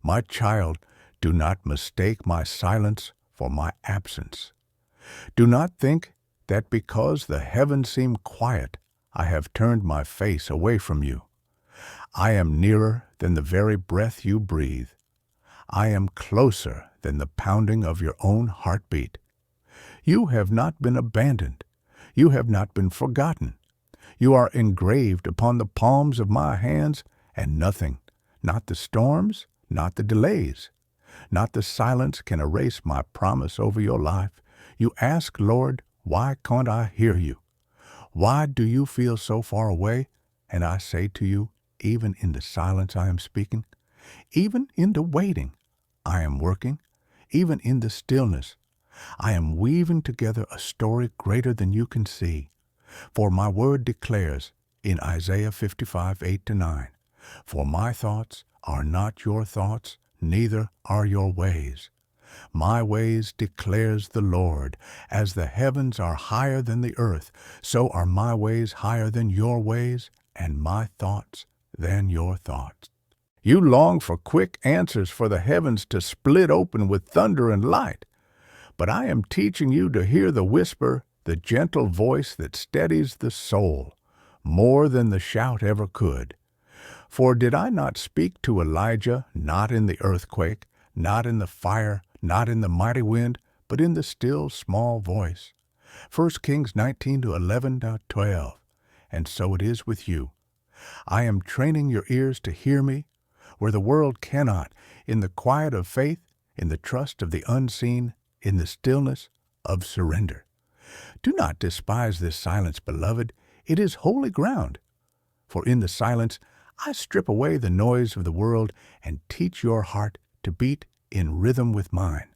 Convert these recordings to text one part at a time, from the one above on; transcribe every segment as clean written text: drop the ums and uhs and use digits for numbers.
My child, do not mistake my silence for my absence. Do not think that because the heavens seem quiet, I have turned my face away from you. I am nearer than the very breath you breathe. I am closer than the pounding of your own heartbeat. You have not been abandoned. You have not been forgotten. You are engraved upon the palms of my hands, and nothing, not the storms, not the delays, not the silence can erase my promise over your life. You ask, Lord, why can't I hear you? Why do you feel so far away? And I say to you, even in the silence I am speaking, even in the waiting I am working, even in the stillness I am weaving together a story greater than you can see. For my word declares in Isaiah 55:8-9, for my thoughts are not your thoughts, neither are your ways. My ways declares the Lord. As the heavens are higher than the earth, so are my ways higher than your ways, and my thoughts than your thoughts. You long for quick answers, for the heavens to split open with thunder and light. But I am teaching you to hear the whisper, the gentle voice that steadies the soul, more than the shout ever could. For did I not speak to Elijah, not in the earthquake, not in the fire, not in the mighty wind, but in the still small voice? 1 Kings 19:11-12. And so it is with you. I am training your ears to hear me, where the world cannot, in the quiet of faith, in the trust of the unseen, in the stillness of surrender. Do not despise this silence, beloved. It is holy ground. For in the silence I strip away the noise of the world and teach your heart to beat in rhythm with mine.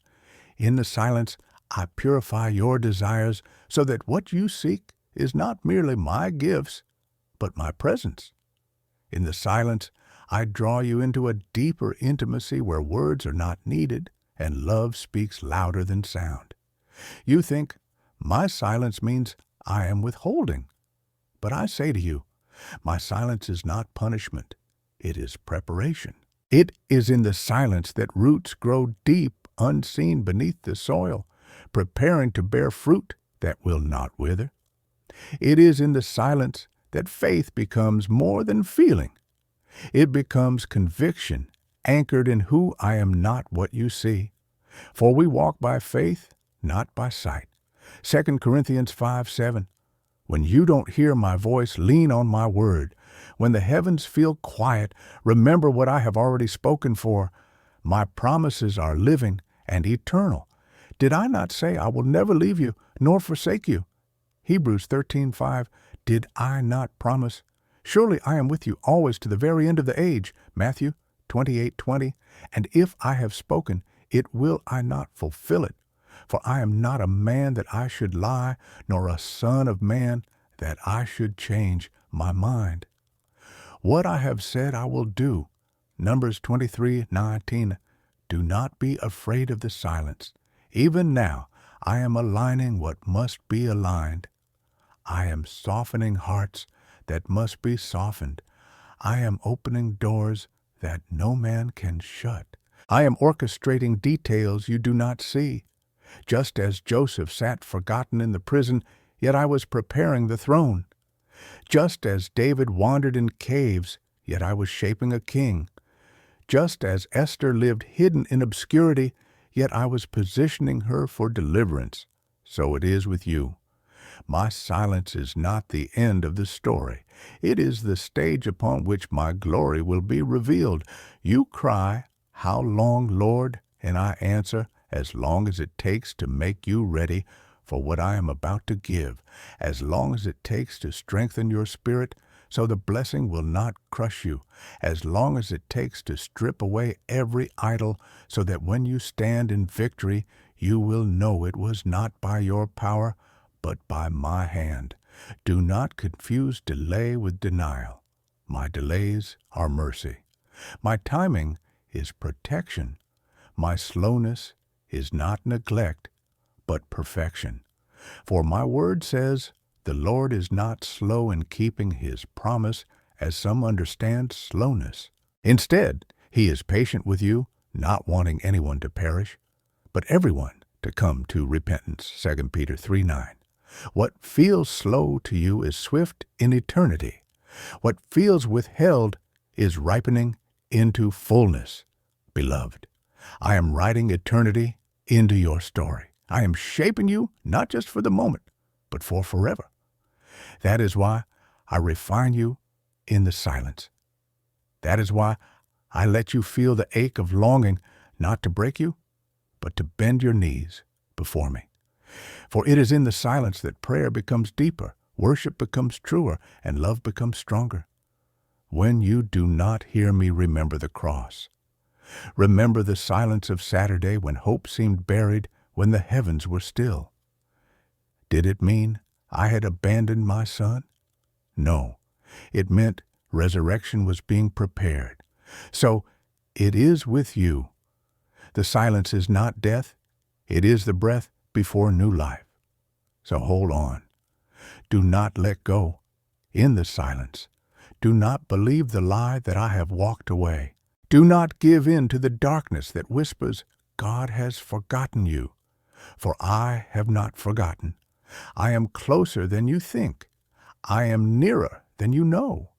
In the silence I purify your desires so that what you seek is not merely my gifts, but my presence. In the silence I draw you into a deeper intimacy where words are not needed and love speaks louder than sound. You think, my silence means I am withholding. But I say to you, my silence is not punishment. It is preparation. It is in the silence that roots grow deep, unseen beneath the soil, preparing to bear fruit that will not wither. It is in the silence that faith becomes more than feeling. It becomes conviction, anchored in who I am, not what you see. For we walk by faith, not by sight. 2 Corinthians 5:7. When you don't hear my voice, lean on my word. When the heavens feel quiet, remember what I have already spoken for. My promises are living and eternal. Did I not say I will never leave you nor forsake you? Hebrews 13:5. Did I not promise? Surely I am with you always to the very end of the age. Matthew 28:20. And if I have spoken, it will I not fulfill it. For I am not a man that I should lie, nor a son of man that I should change my mind. What I have said I will do. Numbers 23:19. Do not be afraid of the silence. Even now I am aligning what must be aligned. I am softening hearts that must be softened. I am opening doors that no man can shut. I am orchestrating details you do not see. Just as Joseph sat forgotten in the prison, yet I was preparing the throne. Just as David wandered in caves, yet I was shaping a king. Just as Esther lived hidden in obscurity, yet I was positioning her for deliverance. So it is with you. My silence is not the end of the story. It is the stage upon which my glory will be revealed. You cry, "How long, Lord?" And I answer, as long as it takes to make you ready for what I am about to give, as long as it takes to strengthen your spirit so the blessing will not crush you, as long as it takes to strip away every idol so that when you stand in victory, you will know it was not by your power, but by my hand. Do not confuse delay with denial. My delays are mercy. My timing is protection. My slowness is not neglect, but perfection. For my word says, the Lord is not slow in keeping his promise, as some understand slowness. Instead, he is patient with you, not wanting anyone to perish, but everyone to come to repentance. 2 Peter 3:9. What feels slow to you is swift in eternity. What feels withheld is ripening into fullness. Beloved, I am writing eternity into your story. I am shaping you not just for the moment, but for forever. That is why I refine you in the silence. That is why I let you feel the ache of longing not to break you, but to bend your knees before me. For it is in the silence that prayer becomes deeper, worship becomes truer, and love becomes stronger. When you do not hear me, remember the cross. Remember the silence of Saturday when hope seemed buried, when the heavens were still. Did it mean I had abandoned my son? No, it meant resurrection was being prepared. So it is with you. The silence is not death. It is the breath before new life. So hold on. Do not let go. In the silence, do not believe the lie that I have walked away. Do not give in to the darkness that whispers, God has forgotten you. For I have not forgotten. I am closer than you think. I am nearer than you know.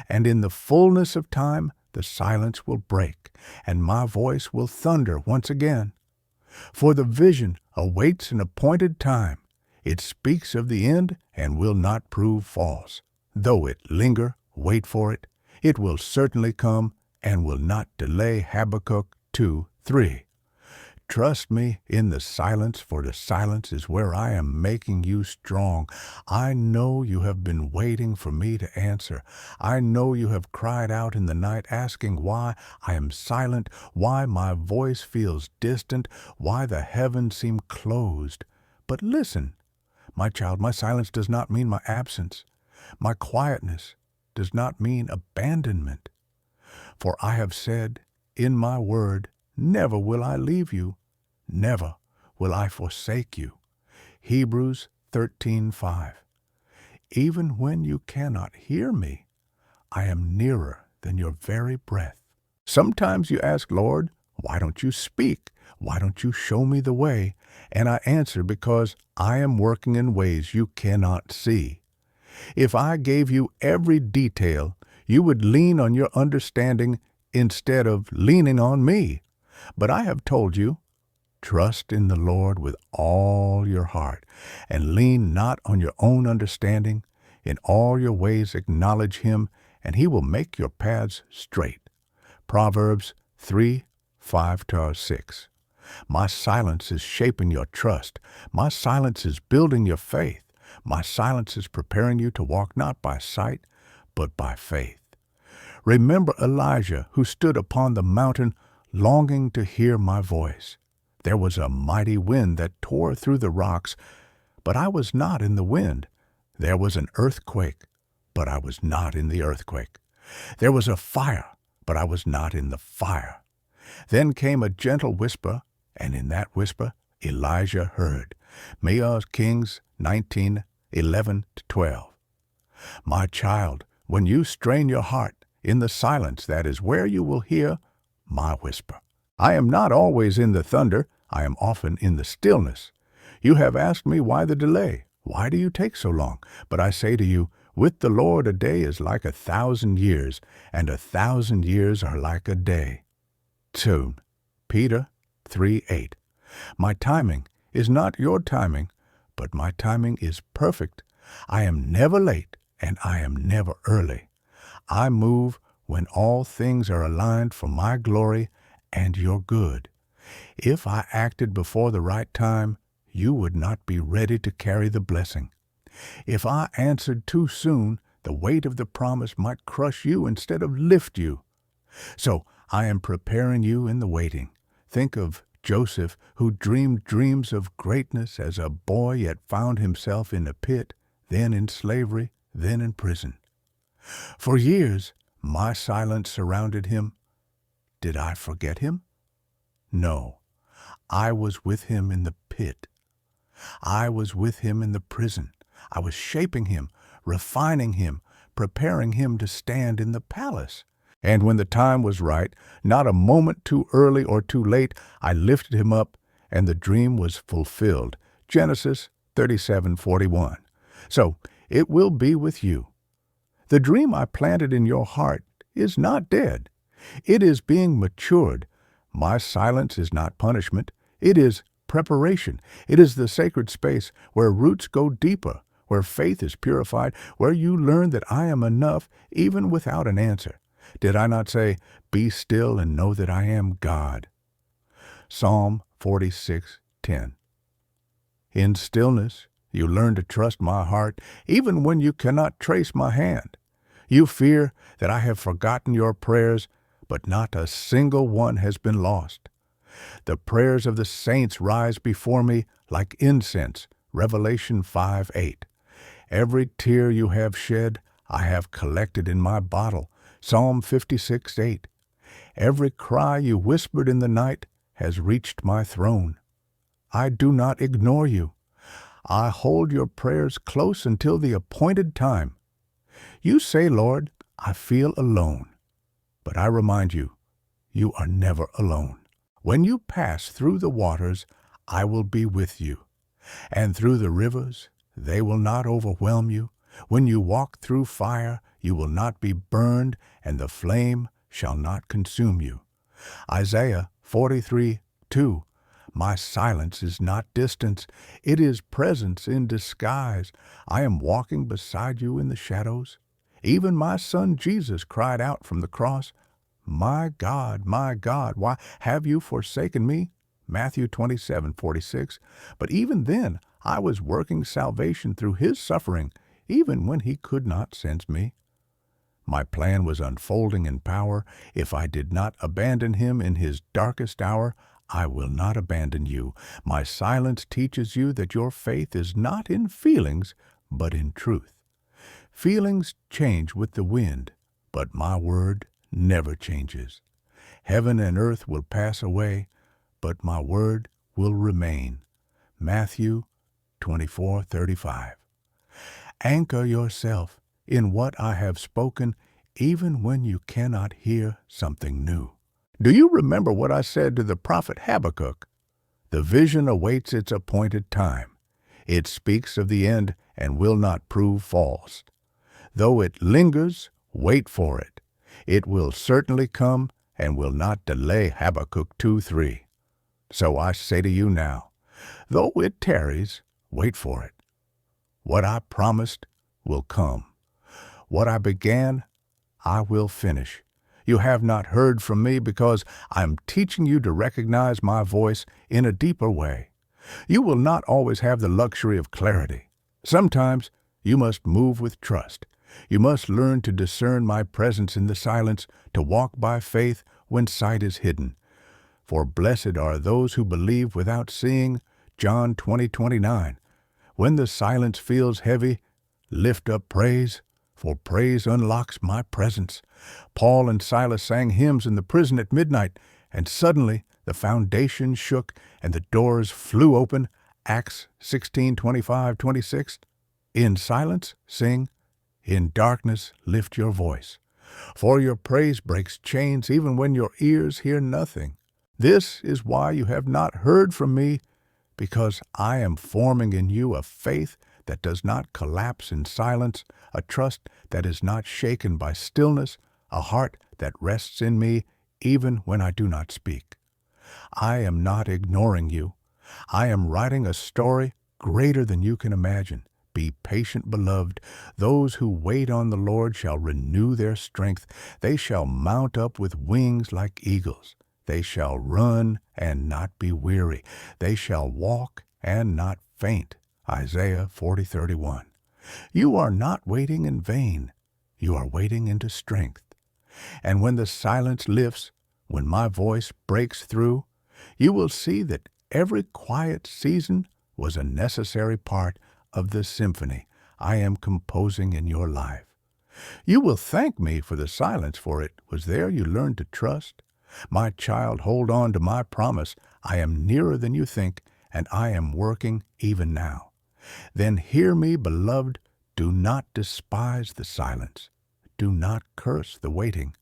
And in the fullness of time, the silence will break, and my voice will thunder once again. For the vision awaits an appointed time. It speaks of the end and will not prove false. Though it linger, wait for it. It will certainly come and will not delay. Habakkuk 2:3. Trust me in the silence, for the silence is where I am making you strong. I know you have been waiting for me to answer. I know you have cried out in the night asking why I am silent, why my voice feels distant, why the heavens seem closed. But listen, my child, my silence does not mean my absence. My quietness does not mean abandonment. For I have said in my word, never will I leave you. Never will I forsake you. Hebrews 13:5. Even when you cannot hear me, I am nearer than your very breath. Sometimes you ask, Lord, why don't you speak? Why don't you show me the way? And I answer, because I am working in ways you cannot see. If I gave you every detail, you would lean on your understanding instead of leaning on me. But I have told you, trust in the Lord with all your heart, and lean not on your own understanding. In all your ways acknowledge him, and he will make your paths straight. Proverbs 3:5-6. My silence is shaping your trust. My silence is building your faith. My silence is preparing you to walk not by sight, but by faith. Remember Elijah, who stood upon the mountain longing to hear my voice. There was a mighty wind that tore through the rocks, but I was not in the wind. There was an earthquake, but I was not in the earthquake. There was a fire, but I was not in the fire. Then came a gentle whisper, and in that whisper Elijah heard. Kings 19:11-12. My child, when you strain your heart in the silence, that is where you will hear my whisper. I am not always in the thunder. I am often in the stillness. You have asked me why the delay. Why do you take so long? But I say to you, with the Lord a day is like 1,000 years, and 1,000 years are like a day. 2 Peter 3:8. My timing is not your timing, but my timing is perfect. I am never late, and I am never early. I move when all things are aligned for my glory and your good. If I acted before the right time, you would not be ready to carry the blessing. If I answered too soon, the weight of the promise might crush you instead of lift you. So I am preparing you in the waiting. Think of Joseph, who dreamed dreams of greatness as a boy, yet found himself in a pit, then in slavery, then in prison. For years, my silence surrounded him. Did I forget him? No, I was with him in the pit. I was with him in the prison. I was shaping him, refining him, preparing him to stand in the palace. And when the time was right, not a moment too early or too late, I lifted him up, and the dream was fulfilled. Genesis 37:41. So it will be with you. The dream I planted in your heart is not dead. It is being matured. My silence is not punishment. It is preparation. It is the sacred space where roots go deeper, where faith is purified, where you learn that I am enough even without an answer. Did I not say, "Be still and know that I am God"? Psalm 46:10. In stillness, you learn to trust my heart, even when you cannot trace my hand. You fear that I have forgotten your prayers, but not a single one has been lost. The prayers of the saints rise before me like incense. Revelation 5:8. Every tear you have shed, I have collected in my bottle. Psalm 56:8. Every cry you whispered in the night has reached my throne. I do not ignore you. I hold your prayers close until the appointed time. You say, Lord, I feel alone. But I remind you, you are never alone. When you pass through the waters, I will be with you. And through the rivers, they will not overwhelm you. When you walk through fire, you will not be burned, and the flame shall not consume you. Isaiah 43:2. My silence is not distance. It is presence in disguise. I am walking beside you in the shadows. Even my son Jesus cried out from the cross, my God, why have you forsaken me? Matthew 27:46. But even then, I was working salvation through his suffering, even when he could not sense me. My plan was unfolding in power. If I did not abandon him in his darkest hour, I will not abandon you. My silence teaches you that your faith is not in feelings, but in truth. Feelings change with the wind, but my word never changes. Heaven and earth will pass away, but my word will remain. Matthew 24:35. Anchor yourself in what I have spoken, even when you cannot hear something new. Do you remember what I said to the prophet Habakkuk? The vision awaits its appointed time. It speaks of the end and will not prove false. Though it lingers, wait for it. It will certainly come and will not delay. Habakkuk 2:3. So I say to you now, though it tarries, wait for it. What I promised will come. What I began, I will finish. You have not heard from me because I am teaching you to recognize my voice in a deeper way. You will not always have the luxury of clarity. Sometimes you must move with trust. You must learn to discern my presence in the silence, to walk by faith when sight is hidden. For blessed are those who believe without seeing. John 20:29. When the silence feels heavy, lift up praise, for praise unlocks my presence. Paul and Silas sang hymns in the prison at midnight, and suddenly the foundation shook and the doors flew open. Acts 16:25-26. In silence, sing. In darkness, lift your voice. For your praise breaks chains even when your ears hear nothing. This is why you have not heard from me, because I am forming in you a faith that does not collapse in silence, a trust that is not shaken by stillness, a heart that rests in me even when I do not speak. I am not ignoring you. I am writing a story greater than you can imagine. Be patient, beloved. Those who wait on the Lord shall renew their strength. They shall mount up with wings like eagles. They shall run and not be weary. They shall walk and not faint. Isaiah 40:31. You are not waiting in vain. You are waiting into strength. And when the silence lifts, when my voice breaks through, you will see that every quiet season was a necessary part of the symphony I am composing in your life. You will thank me for the silence, for it was there you learned to trust. My child, hold on to my promise. I am nearer than you think, and I am working even now. Then hear me, beloved. Do not despise the silence. Do not curse the waiting.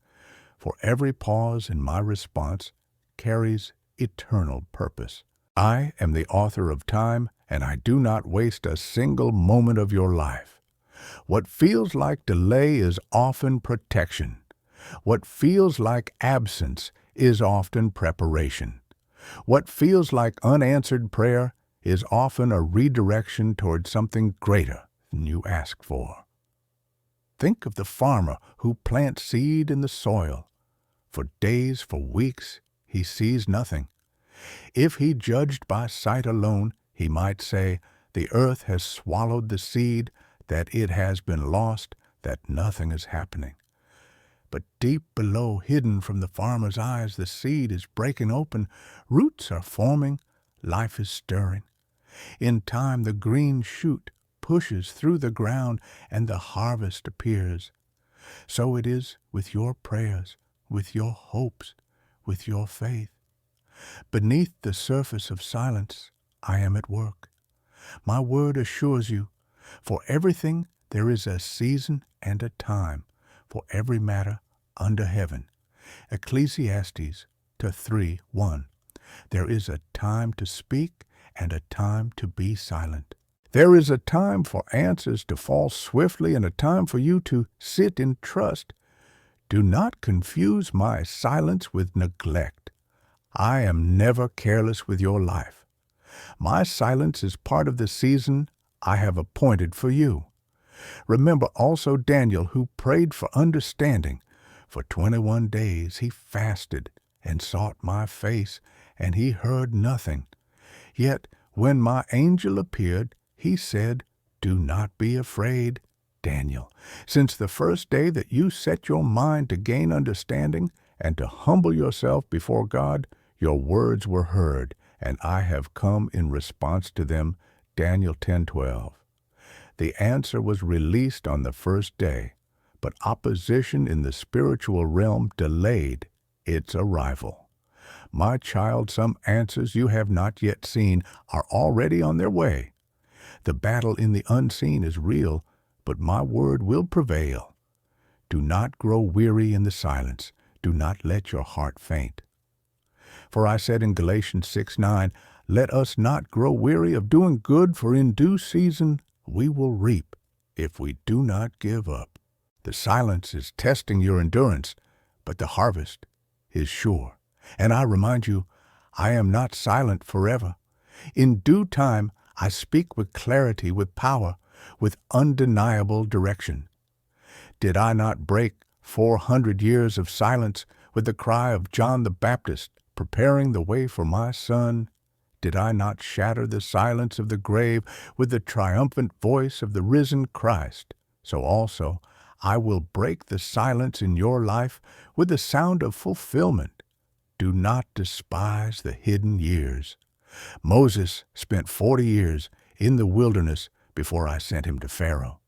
for every pause in my response carries eternal purpose. I am the author of time, and I do not waste a single moment of your life. What feels like delay is often protection. What feels like absence is often preparation. What feels like unanswered prayer is often a redirection toward something greater than you asked for. Think of the farmer who plants seed in the soil. For days, for weeks, he sees nothing. If he judged by sight alone, he might say, "The earth has swallowed the seed, that it has been lost, that nothing is happening." But deep below, hidden from the farmer's eyes, the seed is breaking open, roots are forming, life is stirring. In time, the green shoot pushes through the ground, and the harvest appears. So it is with your prayers, with your hopes, with your faith. Beneath the surface of silence, I am at work. My word assures you, for everything there is a season and a time, for every matter under heaven. Ecclesiastes 3:1. There is a time to speak and a time to be silent. There is a time for answers to fall swiftly and a time for you to sit in trust. Do not confuse my silence with neglect. I am never careless with your life. My silence is part of the season I have appointed for you. Remember also Daniel, who prayed for understanding. For 21 days he fasted and sought my face, and he heard nothing. Yet when my angel appeared, he said, "Do not be afraid, Daniel. Since the first day that you set your mind to gain understanding and to humble yourself before God, your words were heard, and I have come in response to them." Daniel 10:12. The answer was released on the first day, but opposition in the spiritual realm delayed its arrival. My child, some answers you have not yet seen are already on their way. The battle in the unseen is real, but my word will prevail. Do not grow weary in the silence. Do not let your heart faint. For I said in Galatians 6:9, "Let us not grow weary of doing good, for in due season we will reap, if we do not give up." The silence is testing your endurance, but the harvest is sure. And I remind you, I am not silent forever. In due time, I speak with clarity, with power, with undeniable direction. Did I not break 400 years of silence with the cry of John the Baptist, preparing the way for my son? Did I not shatter the silence of the grave with the triumphant voice of the risen Christ? So also I will break the silence in your life with the sound of fulfillment. Do not despise the hidden years. Moses spent 40 years in the wilderness before I sent him to Pharaoh.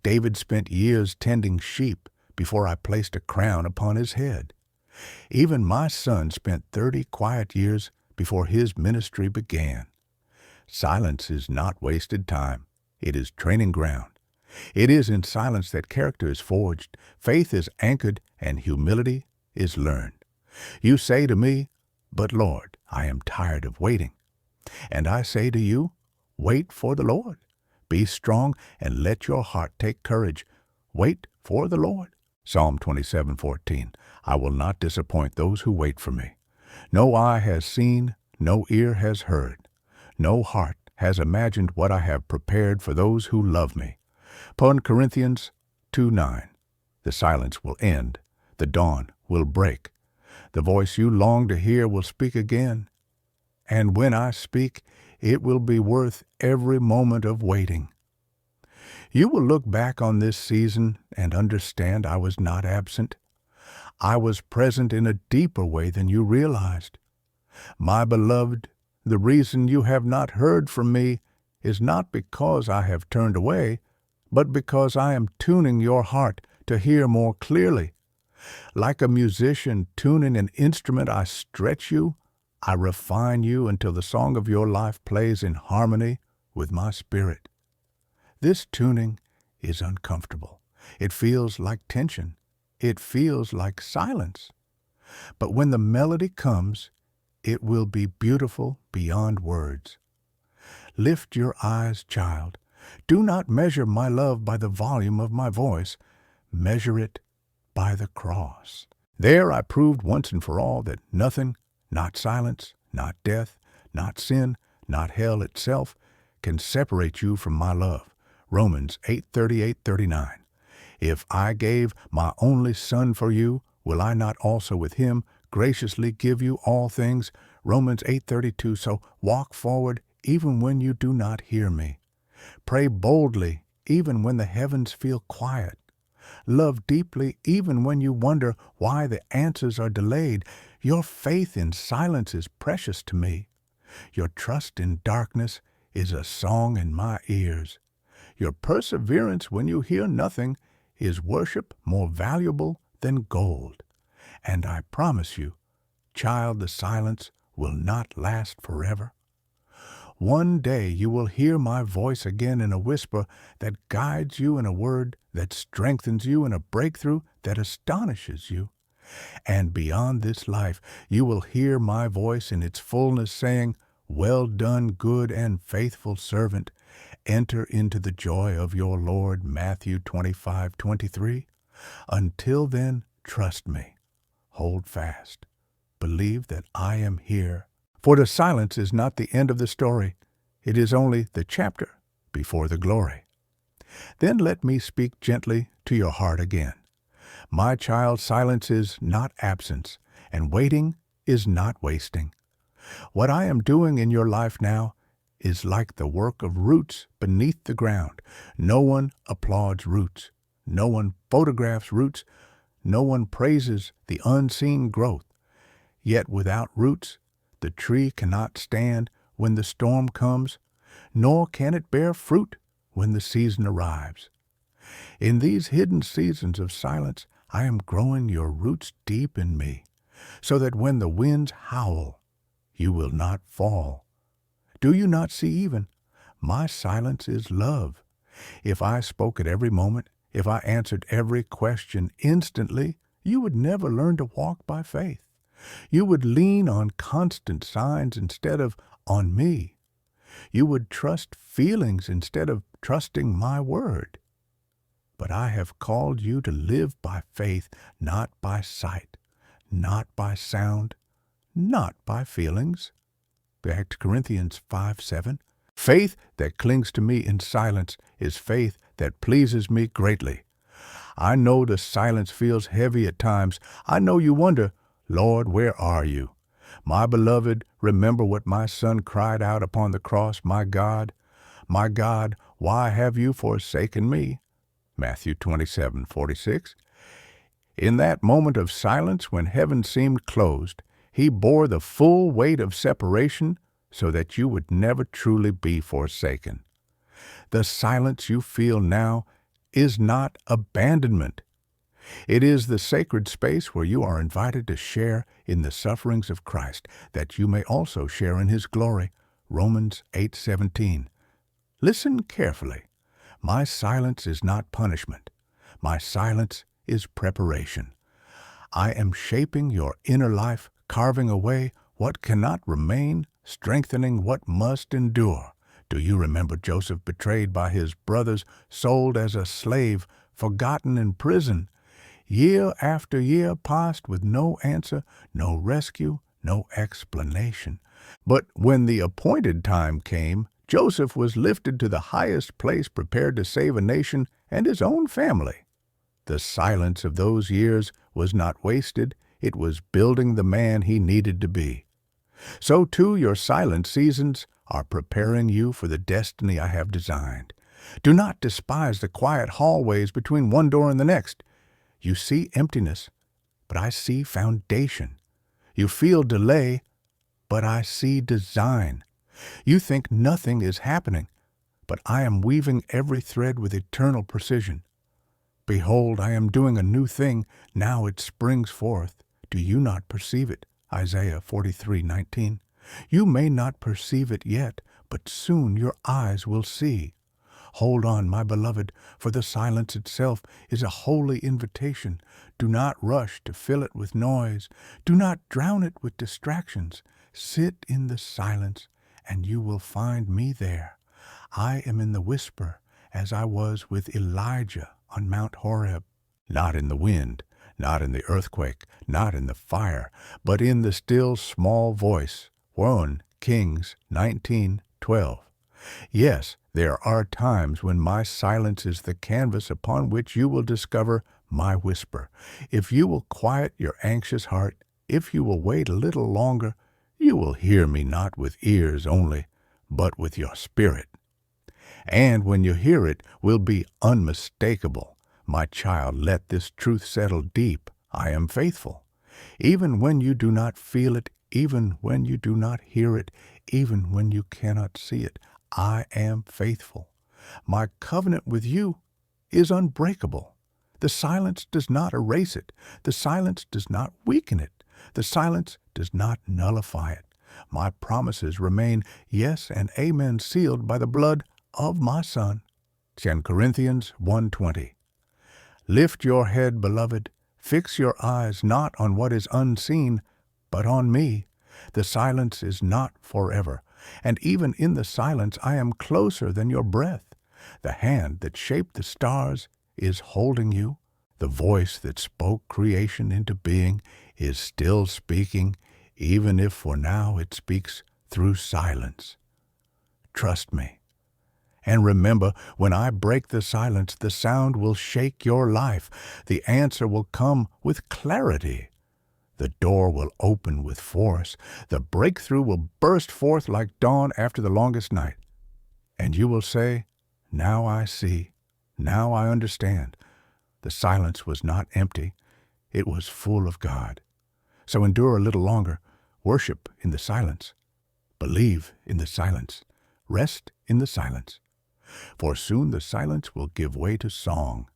David spent years tending sheep before I placed a crown upon his head. Even my son spent 30 quiet years before his ministry began. Silence is not wasted time. It is training ground. It is in silence that character is forged, faith is anchored, and humility is learned. You say to me, "But Lord, I am tired of waiting." And I say to you, wait for the Lord. Be strong and let your heart take courage. Wait for the Lord. Psalm 27:14. I will not disappoint those who wait for me. No eye has seen, no ear has heard, no heart has imagined what I have prepared for those who love me. 1 Corinthians 2:9. The silence will end. The dawn will break. The voice you long to hear will speak again. And when I speak, it will be worth every moment of waiting. You will look back on this season and understand I was not absent. I was present in a deeper way than you realized. My beloved, the reason you have not heard from me is not because I have turned away, but because I am tuning your heart to hear more clearly. Like a musician tuning an instrument, I stretch you, I refine you until the song of your life plays in harmony with my spirit. This tuning is uncomfortable. It feels like tension. it feels like silence. But when the melody comes, it will be beautiful beyond words. Lift your eyes, child. Do not measure my love by the volume of my voice. Measure it by the cross. There I proved once and for all that nothing, not silence, not death, not sin, not hell itself, can separate you from my love. Romans 8:38-39. If I gave my only Son for you, will I not also with him graciously give you all things? Romans 8:32. So walk forward even when you do not hear me. Pray boldly even when the heavens feel quiet. Love deeply even when you wonder why the answers are delayed. Your faith in silence is precious to me. Your trust in darkness is a song in my ears. Your perseverance when you hear nothing is worship more valuable than gold. And I promise you, child, the silence will not last forever. One day you will hear my voice again in a whisper that guides you, in a word that strengthens you, in a breakthrough that astonishes you. And beyond this life, you will hear my voice in its fullness saying, "Well done, good and faithful servant. Enter into the joy of your Lord." Matthew 25:23. Until then, trust me. Hold fast. Believe that I am here. For the silence is not the end of the story. It is only the chapter before the glory. Then let me speak gently to your heart again. My child, silence is not absence, and waiting is not wasting. What I am doing in your life now is like the work of roots beneath the ground. No one applauds roots. No one photographs roots. No one praises the unseen growth. Yet without roots, the tree cannot stand when the storm comes, nor can it bear fruit when the season arrives. In these hidden seasons of silence, I am growing your roots deep in me, so that when the winds howl, you will not fall. Do you not see even? My silence is love. If I spoke at every moment, if I answered every question instantly, you would never learn to walk by faith. You would lean on constant signs instead of on me. You would trust feelings instead of trusting my word. But I have called you to live by faith, not by sight, not by sound, not by feelings. Back to Corinthians 5:7. Faith that clings to me in silence is faith that pleases me greatly. I know the silence feels heavy at times. I know you wonder, Lord, where are you? My beloved, remember what my Son cried out upon the cross, my God, why have you forsaken me? Matthew 27:46. In that moment of silence when heaven seemed closed, he bore the full weight of separation so that you would never truly be forsaken. The silence you feel now is not abandonment. It is the sacred space where you are invited to share in the sufferings of Christ, that you may also share in his glory. Romans 8:17. Listen carefully. My silence is not punishment. My silence is preparation. I am shaping your inner life, carving away what cannot remain, strengthening what must endure. Do you remember Joseph, betrayed by his brothers, sold as a slave, forgotten in prison? Year after year passed with no answer, no rescue, no explanation. But when the appointed time came, Joseph was lifted to the highest place, prepared to save a nation and his own family. The silence of those years was not wasted. It was building the man he needed to be. So too your silent seasons are preparing you for the destiny I have designed. Do not despise the quiet hallways between one door and the next. You see emptiness, but I see foundation. You feel delay, but I see design. You think nothing is happening, but I am weaving every thread with eternal precision. Behold, I am doing a new thing. Now it springs forth. Do you not perceive it? Isaiah 43:19. You may not perceive it yet, but soon your eyes will see. Hold on, my beloved, for the silence itself is a holy invitation. Do not rush to fill it with noise. Do not drown it with distractions. Sit in the silence, and you will find me there. I am in the whisper, as I was with Elijah on Mount Horeb. Not in the wind, not in the earthquake, not in the fire, but in the still small voice. 1 Kings 19:12. Yes, there are times when my silence is the canvas upon which you will discover my whisper. If you will quiet your anxious heart, if you will wait a little longer, you will hear me not with ears only, but with your spirit. And when you hear it, will be unmistakable. My child, let this truth settle deep. I am faithful. Even when you do not feel it, even when you do not hear it, even when you cannot see it, I am faithful. My covenant with you is unbreakable. The silence does not erase it. The silence does not weaken it. The silence does not nullify it. My promises remain yes and amen, sealed by the blood of my Son. 2 Corinthians 1:20. Lift your head, beloved. Fix your eyes not on what is unseen, but on me. The silence is not forever, and even in the silence I am closer than your breath. The hand that shaped the stars is holding you. The voice that spoke creation into being is still speaking, even if for now it speaks through silence. Trust me. And remember, when I break the silence, the sound will shake your life. The answer will come with clarity. The door will open with force. The breakthrough will burst forth like dawn after the longest night. And you will say, now I see, now I understand. The silence was not empty. It was full of God. So endure a little longer. Worship in the silence. Believe in the silence. Rest in the silence. For soon the silence will give way to song.